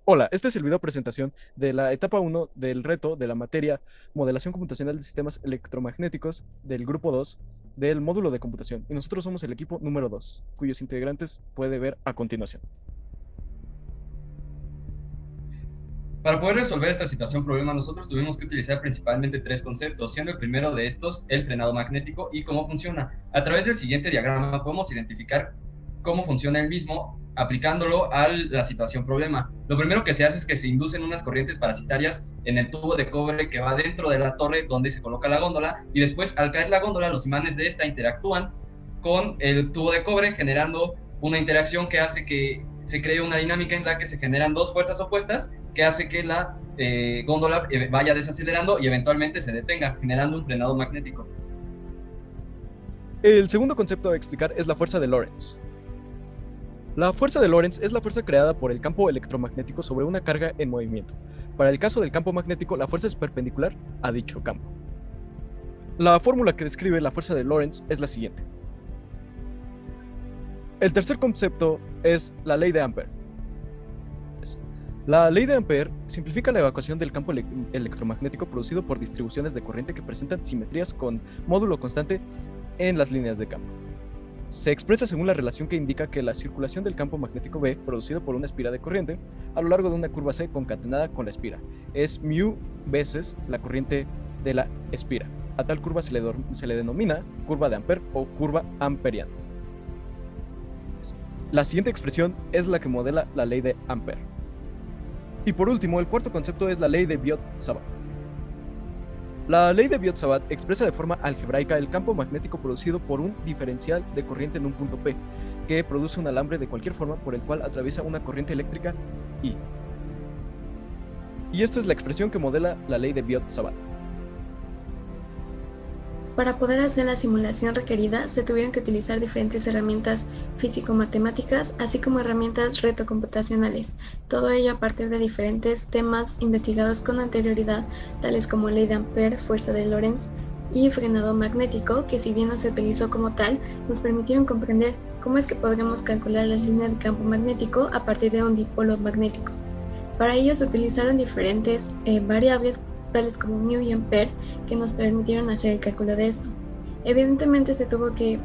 Hola, este es el video presentación de la etapa uno del reto de la materia Modelación Computacional de Sistemas Electromagnéticos del grupo 2 del módulo de computación. Y nosotros somos el equipo número 2, cuyos integrantes puede ver a continuación. Para poder resolver esta situación problema, nosotros tuvimos que utilizar principalmente tres conceptos, siendo el primero de estos el frenado magnético y cómo funciona. A través del siguiente diagrama podemos identificar cómo funciona el mismo aplicándolo a la situación problema. Lo primero que se hace es que se inducen unas corrientes parasitarias en el tubo de cobre que va dentro de la torre donde se coloca la góndola y después al caer la góndola los imanes de esta interactúan con el tubo de cobre generando una interacción que hace que se cree una dinámica en la que se generan dos fuerzas opuestas que hace que la góndola vaya desacelerando y eventualmente se detenga, generando un frenado magnético. El segundo concepto a explicar es la fuerza de Lorentz. La fuerza de Lorentz es la fuerza creada por el campo electromagnético sobre una carga en movimiento. Para el caso del campo magnético, la fuerza es perpendicular a dicho campo. La fórmula que describe la fuerza de Lorentz es la siguiente. El tercer concepto es la ley de Ampère. La ley de Ampère simplifica la evacuación del campo electromagnético producido por distribuciones de corriente que presentan simetrías con módulo constante en las líneas de campo. Se expresa según la relación que indica que la circulación del campo magnético B, producido por una espira de corriente, a lo largo de una curva C concatenada con la espira, es μ veces la corriente de la espira. A tal curva se le denomina curva de Ampère o curva amperiana. La siguiente expresión es la que modela la ley de Ampère. Y por último, el cuarto concepto es la ley de Biot-Savart. La ley de Biot-Savart expresa de forma algebraica el campo magnético producido por un diferencial de corriente en un punto P, que produce un alambre de cualquier forma por el cual atraviesa una corriente eléctrica I. Y esta es la expresión que modela la ley de Biot-Savart. Para poder hacer la simulación requerida, se tuvieron que utilizar diferentes herramientas físico-matemáticas, así como herramientas retrocomputacionales, todo ello a partir de diferentes temas investigados con anterioridad, tales como ley de Ampère, fuerza de Lorentz y frenado magnético, que si bien no se utilizó como tal, nos permitieron comprender cómo es que podremos calcular las líneas de campo magnético a partir de un dipolo magnético. Para ello se utilizaron diferentes variables tales como μ y ampere, que nos permitieron hacer el cálculo de esto. Evidentemente se tuvo que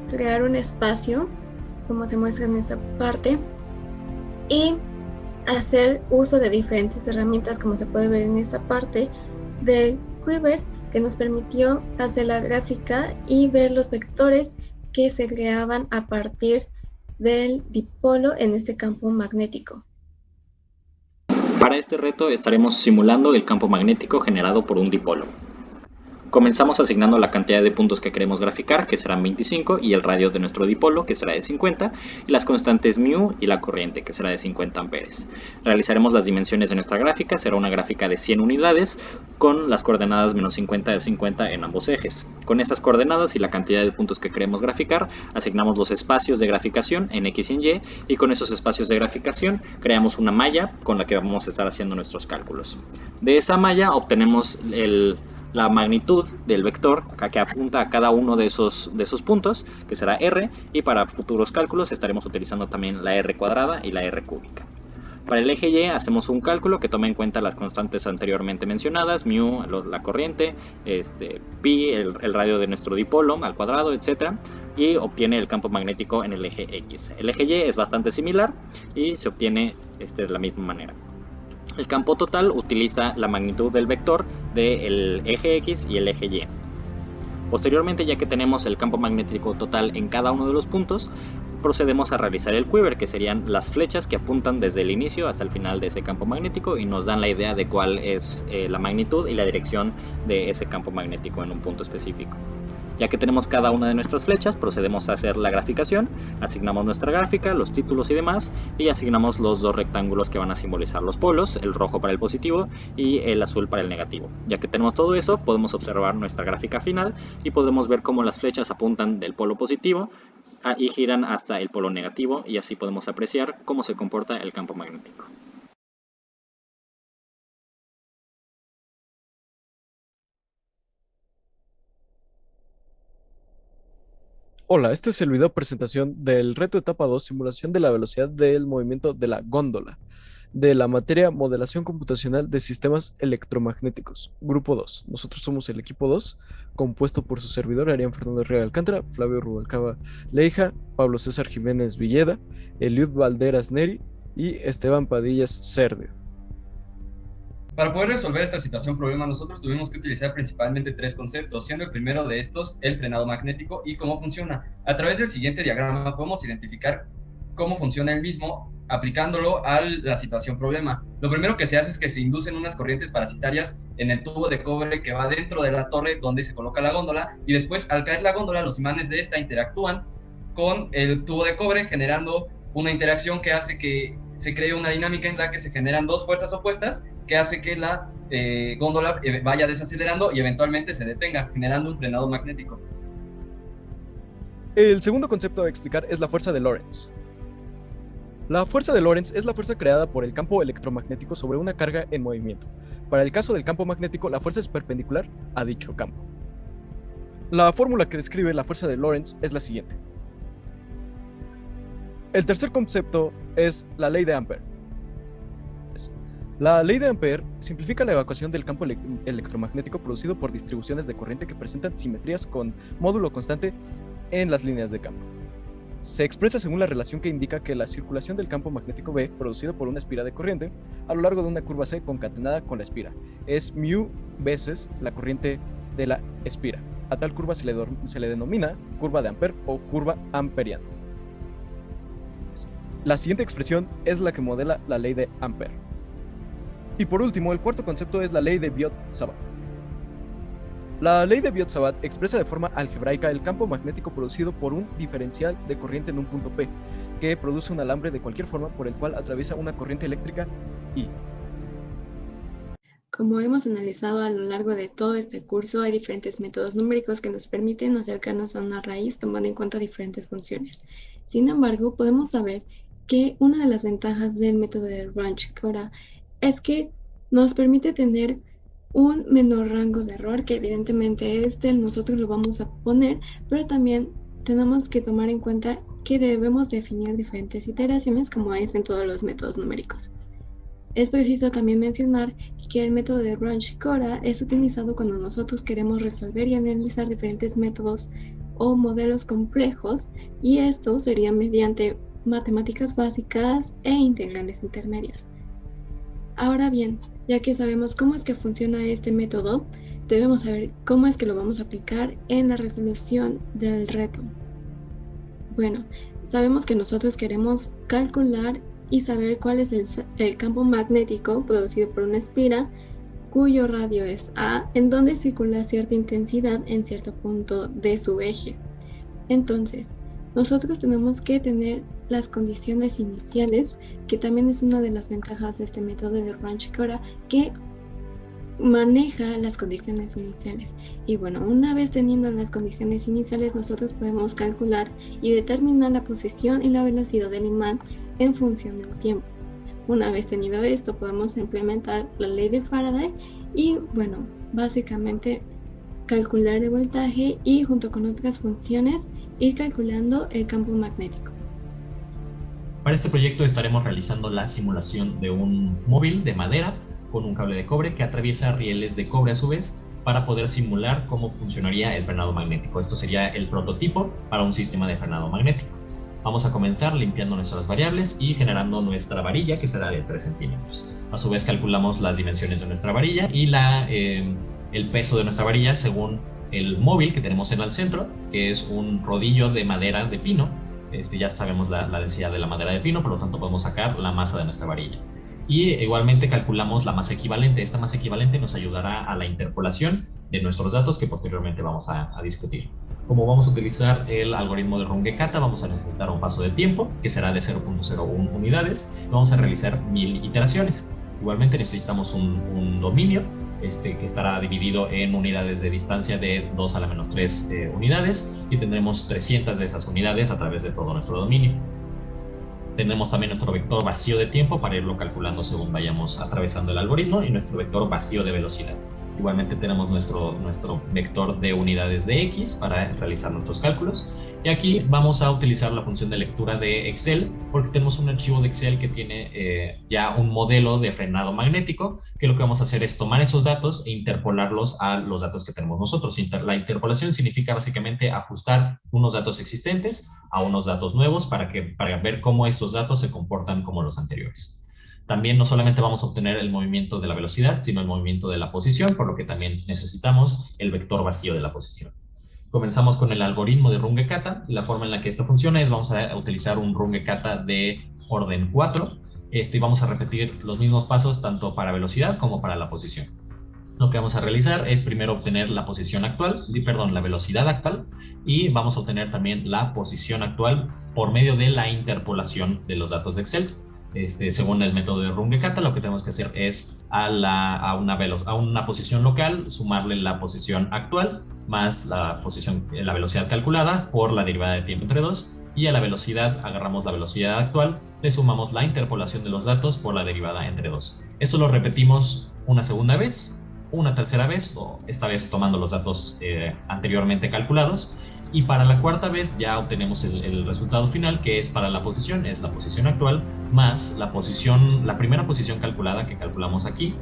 crear un espacio, como se muestra en esta parte, y hacer uso de diferentes herramientas, como se puede ver en esta parte, del Quiver, que nos permitió hacer la gráfica y ver los vectores que se creaban a partir del dipolo en este campo magnético. Para este reto estaremos simulando el campo magnético generado por un dipolo. Comenzamos asignando la cantidad de puntos que queremos graficar, que serán 25, y el radio de nuestro dipolo, que será de 50, y las constantes μ y la corriente, que será de 50 amperes. Realizaremos las dimensiones de nuestra gráfica, será una gráfica de 100 unidades, con las coordenadas menos 50 de 50 en ambos ejes. Con estas coordenadas y la cantidad de puntos que queremos graficar, asignamos los espacios de graficación en X y en Y, y con esos espacios de graficación creamos una malla con la que vamos a estar haciendo nuestros cálculos. De esa malla obtenemos la magnitud del vector que apunta a cada uno de esos puntos, que será r, y para futuros cálculos estaremos utilizando también la r cuadrada y la r cúbica. Para el eje Y hacemos un cálculo que toma en cuenta las constantes anteriormente mencionadas, μ, la corriente, pi, el radio de nuestro dipolo al cuadrado, etc. Y obtiene el campo magnético en el eje X. El eje Y es bastante similar y se obtiene de la misma manera. El campo total utiliza la magnitud del vector del eje X y el eje Y. Posteriormente, ya que tenemos el campo magnético total en cada uno de los puntos, procedemos a realizar el quiver, que serían las flechas que apuntan desde el inicio hasta el final de ese campo magnético y nos dan la idea de cuál es la magnitud y la dirección de ese campo magnético en un punto específico. Ya que tenemos cada una de nuestras flechas, procedemos a hacer la graficación, asignamos nuestra gráfica, los títulos y demás, y asignamos los dos rectángulos que van a simbolizar los polos, el rojo para el positivo y el azul para el negativo. Ya que tenemos todo eso, podemos observar nuestra gráfica final y podemos ver cómo las flechas apuntan del polo positivo y giran hasta el polo negativo, y así podemos apreciar cómo se comporta el campo magnético. Hola, este es el video presentación del reto etapa 2, simulación de la velocidad del movimiento de la góndola. de la materia Modelación Computacional de Sistemas Electromagnéticos, Grupo 2. Nosotros somos el equipo 2, compuesto por su servidor Arián Fernando Herrera Alcántara, Flavio Rubalcaba Leija, Pablo César Jiménez Villeda, Eliud Valderas Neri y Esteban Padillas Cerdio. Para poder resolver esta problema, nosotros tuvimos que utilizar principalmente tres conceptos, siendo el primero de estos el frenado magnético y cómo funciona. A través del siguiente diagrama podemos identificar cómo funciona el mismo aplicándolo a la situación problema. Lo primero que se hace es que se inducen unas corrientes parasitarias en el tubo de cobre que va dentro de la torre donde se coloca la góndola, y después al caer la góndola los imanes de esta interactúan con el tubo de cobre generando una interacción que hace que se cree una dinámica en la que se generan dos fuerzas opuestas que hace que la góndola vaya desacelerando y eventualmente se detenga, generando un frenado magnético. El segundo concepto a explicar es la fuerza de Lorentz. La fuerza de Lorentz es la fuerza creada por el campo electromagnético sobre una carga en movimiento. Para el caso del campo magnético, la fuerza es perpendicular a dicho campo. La fórmula que describe la fuerza de Lorentz es la siguiente. El tercer concepto es la ley de Ampère. La ley de Ampère simplifica la evacuación del campo electromagnético producido por distribuciones de corriente que presentan simetrías con módulo constante en las líneas de campo. Se expresa según la relación que indica que la circulación del campo magnético B, producido por una espira de corriente, a lo largo de una curva C concatenada con la espira, es μ veces la corriente de la espira. A tal curva se le denomina curva de Ampère o curva amperiana. La siguiente expresión es la que modela la ley de Ampère. Y por último, el cuarto concepto es la ley de Biot-Savart. La ley de Biot-Savart expresa de forma algebraica el campo magnético producido por un diferencial de corriente en un punto P, que produce un alambre de cualquier forma por el cual atraviesa una corriente eléctrica I. Como hemos analizado a lo largo de todo este curso, hay diferentes métodos numéricos que nos permiten acercarnos a una raíz tomando en cuenta diferentes funciones. Sin embargo, podemos saber que una de las ventajas del método de Runge-Kutta es que nos permite tener un menor rango de error, que evidentemente nosotros lo vamos a poner, pero también tenemos que tomar en cuenta que debemos definir diferentes iteraciones como es en todos los métodos numéricos. Es preciso también mencionar que el método de Runge-Kutta es utilizado cuando nosotros queremos resolver y analizar diferentes métodos o modelos complejos, y esto sería mediante matemáticas básicas e integrales intermedias. Ahora bien, ya que sabemos cómo es que funciona este método, debemos saber cómo es que lo vamos a aplicar en la resolución del reto. Bueno, sabemos que nosotros queremos calcular y saber cuál es el campo magnético producido por una espira cuyo radio es A, en donde circula cierta intensidad en cierto punto de su eje. Entonces, nosotros tenemos que tener las condiciones iniciales, que también es una de las ventajas de este método de Runge-Kutta, que maneja las condiciones iniciales. Y bueno, una vez teniendo las condiciones iniciales, nosotros podemos calcular y determinar la posición y la velocidad del imán en función del tiempo. Una vez tenido esto, podemos implementar la ley de Faraday y, bueno, básicamente calcular el voltaje y, junto con otras funciones, ir calculando el campo magnético. Para este proyecto estaremos realizando la simulación de un móvil de madera con un cable de cobre que atraviesa rieles de cobre a su vez para poder simular cómo funcionaría el frenado magnético. Esto sería el prototipo para un sistema de frenado magnético. Vamos a comenzar limpiando nuestras variables y generando nuestra varilla, que será de 3 centímetros. A su vez calculamos las dimensiones de nuestra varilla y el peso de nuestra varilla según el móvil que tenemos en el centro, que es un rodillo de madera de pino. Ya sabemos la densidad de la madera de pino, por lo tanto podemos sacar la masa de nuestra varilla. Y igualmente calculamos la masa equivalente. Esta masa equivalente nos ayudará a la interpolación de nuestros datos, que posteriormente vamos a discutir. Como vamos a utilizar el algoritmo de Runge-Kutta, vamos a necesitar un paso de tiempo, que será de 0.01 unidades. Vamos a realizar 1000 iteraciones. Igualmente necesitamos un dominio que estará dividido en unidades de distancia de 2 a la menos 3 unidades, y tendremos 300 de esas unidades a través de todo nuestro dominio. Tenemos también nuestro vector vacío de tiempo para irlo calculando según vayamos atravesando el algoritmo, y nuestro vector vacío de velocidad. Igualmente tenemos nuestro vector de unidades de X para realizar nuestros cálculos, Y aquí vamos a utilizar la función de lectura de Excel, porque tenemos un archivo de Excel que tiene ya un modelo de frenado magnético, que lo que vamos a hacer es tomar esos datos e interpolarlos a los datos que tenemos nosotros. La interpolación significa básicamente ajustar unos datos existentes a unos datos nuevos para ver cómo estos datos se comportan como los anteriores. También no solamente vamos a obtener el movimiento de la velocidad, sino el movimiento de la posición, por lo que también necesitamos el vector vacío de la posición. Comenzamos con el algoritmo de Runge-Kata. La forma en la que esto funciona es vamos a utilizar un Runge-Kata de orden 4 y vamos a repetir los mismos pasos tanto para velocidad como para la posición. Lo que vamos a realizar es primero obtener la posición actual, la velocidad actual, y vamos a obtener también la posición actual por medio de la interpolación de los datos de Excel. Según el método de Runge-Kata, lo que tenemos que hacer es a una posición local sumarle la posición actual más la velocidad calculada por la derivada de tiempo entre 2, y a la velocidad agarramos la velocidad actual, le sumamos la interpolación de los datos por la derivada entre 2. Eso lo repetimos una segunda vez, una tercera vez, o esta vez tomando los datos anteriormente calculados, y para la cuarta vez ya obtenemos el resultado final, que es para la posición, es la posición actual, más la primera posición calculada que calculamos aquí,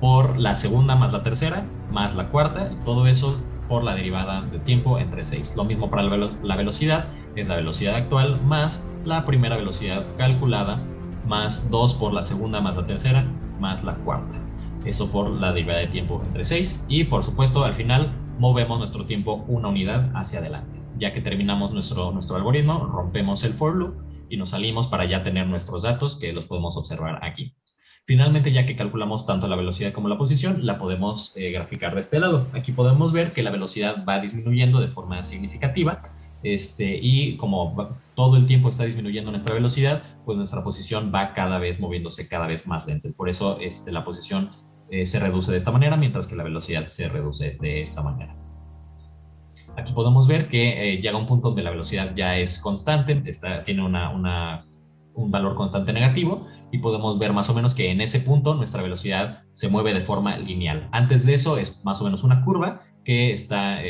por la segunda más la tercera, más la cuarta, y todo eso por la derivada de tiempo entre 6. Lo mismo para la velocidad, es la velocidad actual más la primera velocidad calculada, más 2 por la segunda más la tercera, más la cuarta. Eso por la derivada de tiempo entre 6, y por supuesto al final movemos nuestro tiempo una unidad hacia adelante. Ya que terminamos nuestro algoritmo, rompemos el for loop y nos salimos para ya tener nuestros datos, que los podemos observar aquí. Finalmente, ya que calculamos tanto la velocidad como la posición, la podemos graficar de este lado. Aquí podemos ver que la velocidad va disminuyendo de forma significativa, y como todo el tiempo está disminuyendo nuestra velocidad, pues nuestra posición va cada vez moviéndose cada vez más lento. Y por eso la posición se reduce de esta manera, mientras que la velocidad se reduce de esta manera. Aquí podemos ver que llega un punto donde la velocidad ya es constante, tiene un valor constante negativo, y podemos ver más o menos que en ese punto nuestra velocidad se mueve de forma lineal. Antes de eso es más o menos una curva que está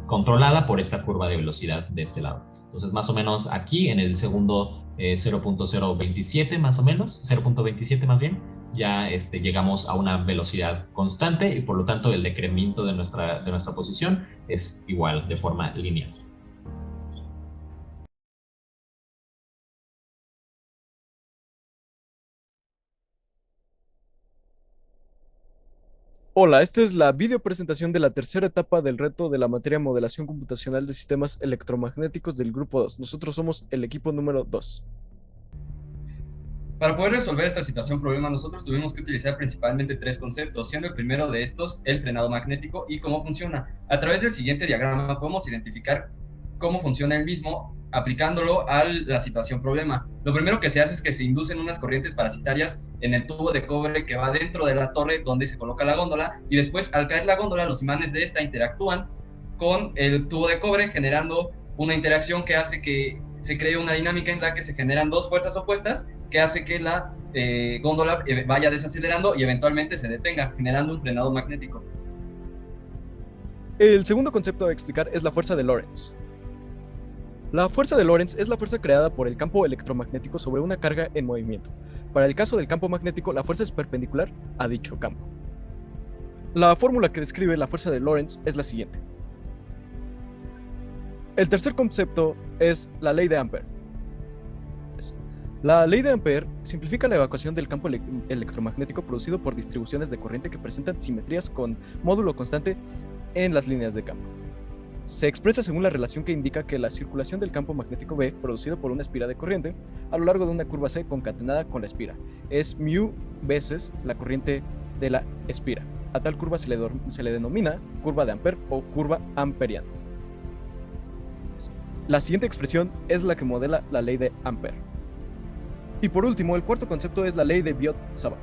controlada por esta curva de velocidad de este lado. Entonces más o menos aquí en el segundo 0.027 más o menos, 0.27 más bien, ya llegamos a una velocidad constante, y por lo tanto el decremento de nuestra posición es igual de forma lineal. Hola, esta es la video presentación de la tercera etapa del reto de la materia Modelación Computacional de Sistemas Electromagnéticos del Grupo 2. Nosotros somos el equipo número 2. Para poder resolver esta problema, nosotros tuvimos que utilizar principalmente tres conceptos, siendo el primero de estos el frenado magnético y cómo funciona. A través del siguiente diagrama podemos identificar cómo funciona el mismo aplicándolo a la situación problema. Lo primero que se hace es que se inducen unas corrientes parasitarias en el tubo de cobre que va dentro de la torre donde se coloca la góndola, y después al caer la góndola los imanes de esta interactúan con el tubo de cobre generando una interacción que hace que se cree una dinámica en la que se generan dos fuerzas opuestas que hace que la góndola vaya desacelerando y eventualmente se detenga, generando un frenado magnético. El segundo concepto a explicar es la fuerza de Lorentz. La fuerza de Lorentz es la fuerza creada por el campo electromagnético sobre una carga en movimiento. Para el caso del campo magnético, la fuerza es perpendicular a dicho campo. La fórmula que describe la fuerza de Lorentz es la siguiente. El tercer concepto es la ley de Ampère. La ley de Ampère simplifica la evacuación del campo electromagnético producido por distribuciones de corriente que presentan simetrías con módulo constante en las líneas de campo. Se expresa según la relación que indica que la circulación del campo magnético B, producido por una espira de corriente, a lo largo de una curva C concatenada con la espira, es μ veces la corriente de la espira. A tal curva se le denomina curva de Ampère o curva amperiana. La siguiente expresión es la que modela la ley de Ampère. Y por último, el cuarto concepto es la ley de Biot-Savart.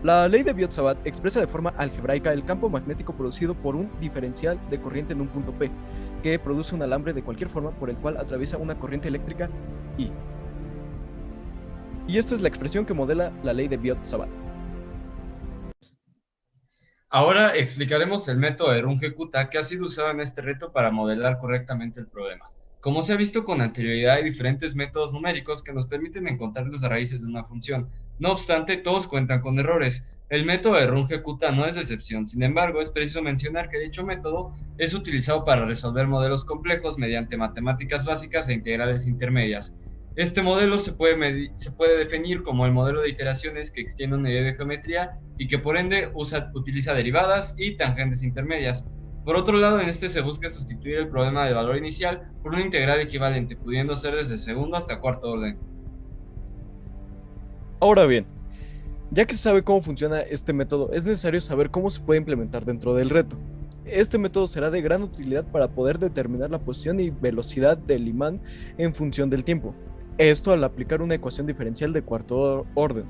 La ley de Biot-Savart expresa de forma algebraica el campo magnético producido por un diferencial de corriente en un punto P, que produce un alambre de cualquier forma por el cual atraviesa una corriente eléctrica I. Y esta es la expresión que modela la ley de Biot-Savart. Ahora explicaremos el método de Runge-Kutta que ha sido usado en este reto para modelar correctamente el problema. Como se ha visto con anterioridad, hay diferentes métodos numéricos que nos permiten encontrar las raíces de una función. No obstante, todos cuentan con errores. El método de Runge-Kutta no es la excepción. Sin embargo, es preciso mencionar que dicho método es utilizado para resolver modelos complejos mediante matemáticas básicas e integrales intermedias. Este modelo se puede definir como el modelo de iteraciones que extiende una idea de geometría y que por ende utiliza derivadas y tangentes intermedias. Por otro lado, en este se busca sustituir el problema del valor inicial por una integral equivalente, pudiendo ser desde segundo hasta cuarto orden. Ahora bien, ya que se sabe cómo funciona este método, es necesario saber cómo se puede implementar dentro del reto. Este método será de gran utilidad para poder determinar la posición y velocidad del imán en función del tiempo. Esto al aplicar una ecuación diferencial de cuarto orden.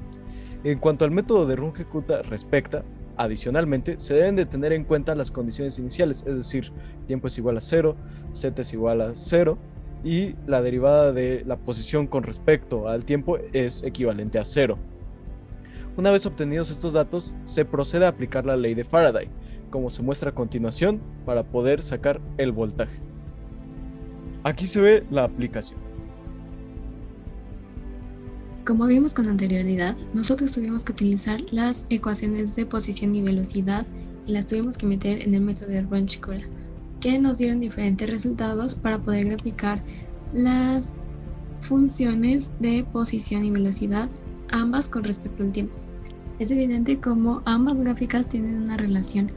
En cuanto al método de Runge-Kutta respecta, adicionalmente, se deben de tener en cuenta las condiciones iniciales, es decir, tiempo es igual a 0, z es igual a 0 y la derivada de la posición con respecto al tiempo es equivalente a 0. Una vez obtenidos estos datos, se procede a aplicar la ley de Faraday, como se muestra a continuación, para poder sacar el voltaje. Aquí se ve la aplicación. Como vimos con anterioridad, nosotros tuvimos que utilizar las ecuaciones de posición y velocidad y las tuvimos que meter en el método de Runge-Kutta, que nos dieron diferentes resultados para poder graficar las funciones de posición y velocidad, ambas con respecto al tiempo. Es evidente cómo ambas gráficas tienen una relación.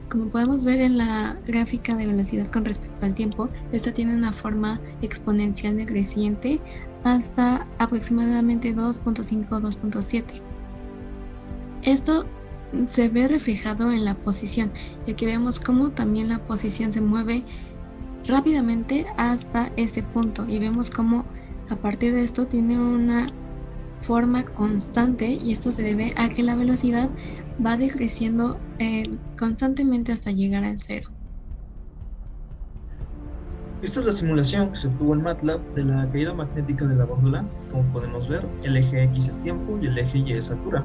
Como podemos ver en la gráfica de velocidad con respecto al tiempo, esta tiene una forma exponencial decreciente hasta aproximadamente 2.5-2.7. Esto se ve reflejado en la posición, ya que vemos cómo también la posición se mueve rápidamente hasta este punto y vemos cómo a partir de esto tiene una forma constante y esto se debe a que la velocidad va decreciendo constantemente hasta llegar al cero. Esta es la simulación que se obtuvo en MATLAB de la caída magnética de la góndola. Como podemos ver, el eje X es tiempo y el eje Y es altura.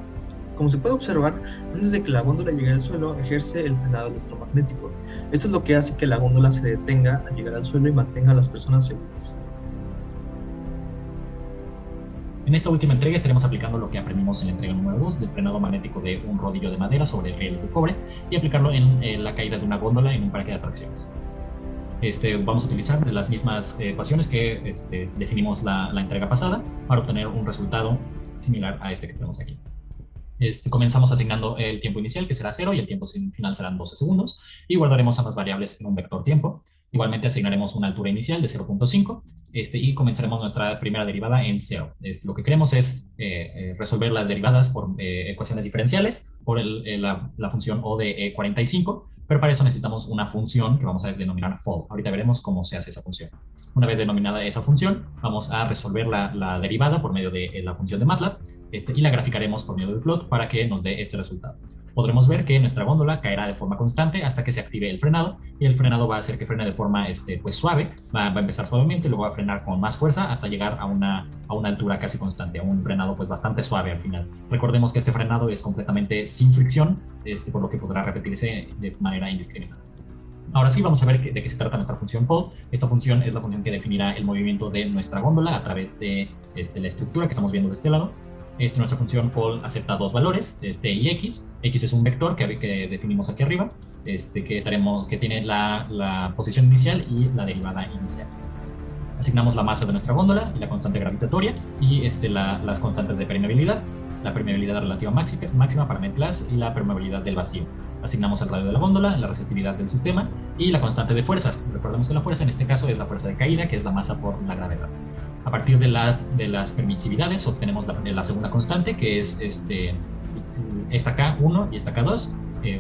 Como se puede observar, antes de que la góndola llegue al suelo, ejerce el frenado electromagnético. Esto es lo que hace que la góndola se detenga al llegar al suelo y mantenga a las personas seguras. En esta última entrega estaremos aplicando lo que aprendimos en la entrega número 2 del frenado magnético de un rodillo de madera sobre rieles de cobre y aplicarlo en la caída de una góndola en un parque de atracciones. Vamos a utilizar las mismas ecuaciones que definimos la entrega pasada para obtener un resultado similar a este que tenemos aquí. Comenzamos asignando el tiempo inicial, que será 0, y el tiempo final serán 12 segundos, y guardaremos ambas variables en un vector tiempo. Igualmente asignaremos una altura inicial de 0.5 y comenzaremos nuestra primera derivada en 0. Lo que queremos es resolver las derivadas por ecuaciones diferenciales por la función O de 45, pero para eso necesitamos una función que vamos a denominar fold. Ahorita veremos cómo se hace esa función. Una vez denominada esa función, vamos a resolver la derivada por medio de la función de MATLAB y la graficaremos por medio del plot para que nos dé este resultado. Podremos ver que nuestra góndola caerá de forma constante hasta que se active el frenado, y el frenado va a hacer que frene de forma pues suave, va a empezar suavemente, luego va a frenar con más fuerza hasta llegar a una altura casi constante, a un frenado pues bastante suave al final. Recordemos que este frenado es completamente sin fricción, por lo que podrá repetirse de manera indiscriminada. Ahora sí, vamos a ver de qué se trata nuestra función fold. Esta función es la función que definirá el movimiento de nuestra góndola a través de la estructura que estamos viendo de este lado. Nuestra función fold acepta dos valores, y x. X es un vector que definimos aquí arriba, que tiene la posición inicial y la derivada inicial. Asignamos la masa de nuestra góndola y la constante gravitatoria y las constantes de permeabilidad, la permeabilidad relativa máxima para mezclas y la permeabilidad del vacío. Asignamos el radio de la góndola, la resistividad del sistema y la constante de fuerzas. Recordemos que la fuerza en este caso es la fuerza de caída, que es la masa por la gravedad. A partir de las permisividades obtenemos la segunda constante, que es esta K1 y esta K2,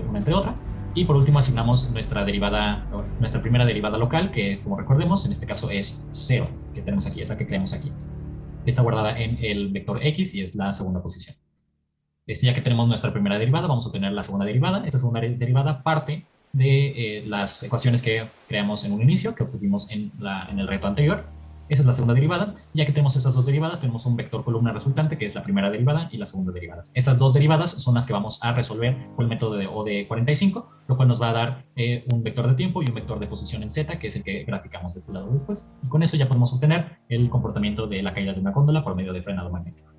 una entre otra. Y por último asignamos nuestra primera derivada local, que como recordemos en este caso es 0, que tenemos aquí, esta que creamos aquí. Está guardada en el vector X y es la segunda posición. Ya que tenemos nuestra primera derivada, vamos a obtener la segunda derivada. Esta segunda derivada parte de las ecuaciones que creamos en un inicio, que obtuvimos en el reto anterior. Esa es la segunda derivada. Ya que tenemos esas dos derivadas, tenemos un vector columna resultante, que es la primera derivada y la segunda derivada. Esas dos derivadas son las que vamos a resolver con el método de O de 45, lo cual nos va a dar un vector de tiempo y un vector de posición en Z, que es el que graficamos de este lado después. Y con eso ya podemos obtener el comportamiento de la caída de una góndola por medio de frenado magnético.